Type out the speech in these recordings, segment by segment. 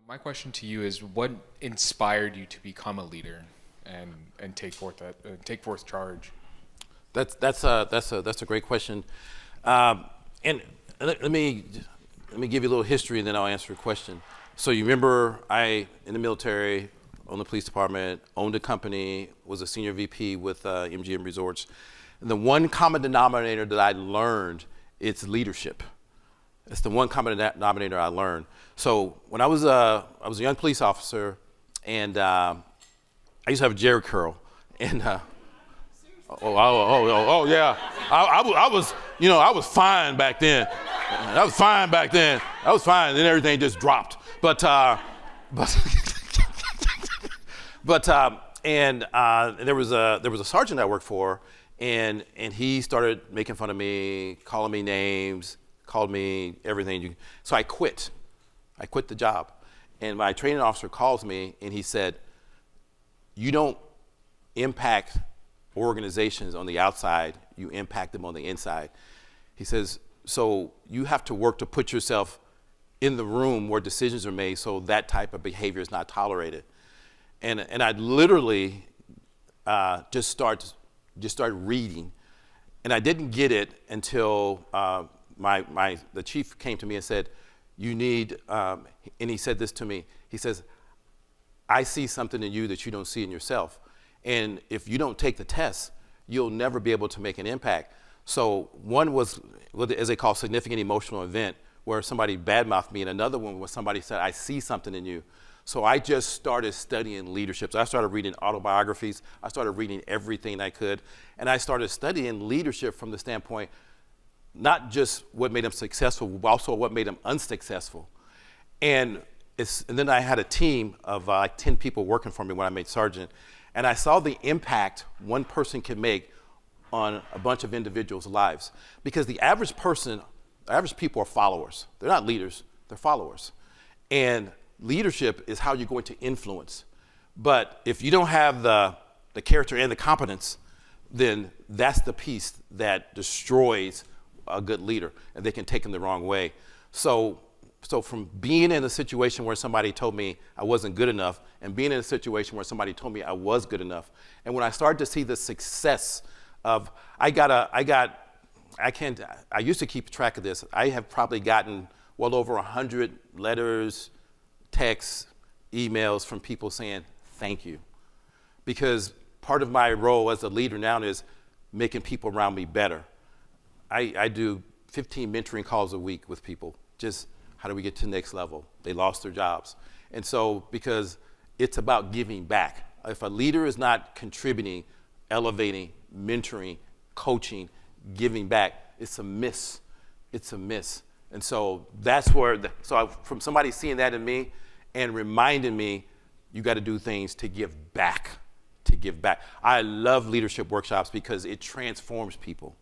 My question to you is, what inspired you to become a leader and take forth charge? That's a great question, and let me give you a little history, and then I'll answer your question. So you remember, I in the military, owned the police department, owned a company, was a senior VP with MGM Resorts. And the one common denominator that I learned, it's leadership. It's the one common denominator I learned. So when I was a young police officer, and I used to have a Jerry curl, and yeah, I was fine back then. I was fine back then. I was fine, then everything just dropped. But there was a sergeant I worked for, and he started making fun of me, calling me names, called me everything. So I quit. I quit the job. And my training officer calls me, and he said, "You don't impact organizations on the outside, you impact them on the inside." He says, "So you have to work to put yourself in the room where decisions are made so that type of behavior is not tolerated." And I literally just started reading, and I didn't get it until the chief came to me and said, "You need," and he said this to me. He says, "I see something in you that you don't see in yourself, and if you don't take the test, you'll never be able to make an impact." So one was what as they call significant emotional event, where somebody badmouthed me, and another one was somebody said, "I see something in you." So I just started studying leadership. So I started reading autobiographies. I started reading everything I could. And I started studying leadership from the standpoint, not just what made them successful, but also what made them unsuccessful. And then I had a team of like 10 people working for me when I made sergeant. And I saw the impact one person can make on a bunch of individuals' lives. Because the average people are followers. They're not leaders, they're followers. And leadership is how you're going to influence. But if you don't have the character and the competence, then that's the piece that destroys a good leader, and they can take them the wrong way. So from being in a situation where somebody told me I wasn't good enough, and being in a situation where somebody told me I was good enough, and when I started to see the success of, I used to keep track of this. I have probably gotten well over 100 letters, texts, emails from people saying thank you. Because part of my role as a leader now is making people around me better. I do 15 mentoring calls a week with people. Just how do we get to the next level? They lost their jobs. And so, because it's about giving back. If a leader is not contributing, elevating, mentoring, coaching, giving back, it's a miss. It's a miss. And so that's where, from somebody seeing that in me and reminding me, you got to do things to give back, to give back. I love leadership workshops because it transforms people.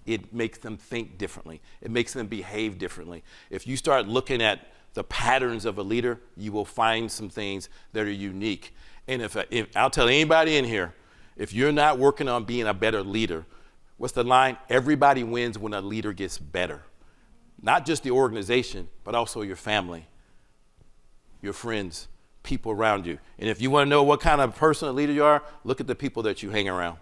It makes them think differently. It makes them behave differently. If you start looking at the patterns of a leader, you will find some things that are unique. And if I'll tell anybody in here, if you're not working on being a better leader, what's the line? Everybody wins when a leader gets better. Not just the organization, but also your family, your friends, people around you. And if you want to know what kind of person a leader you are, look at the people that you hang around.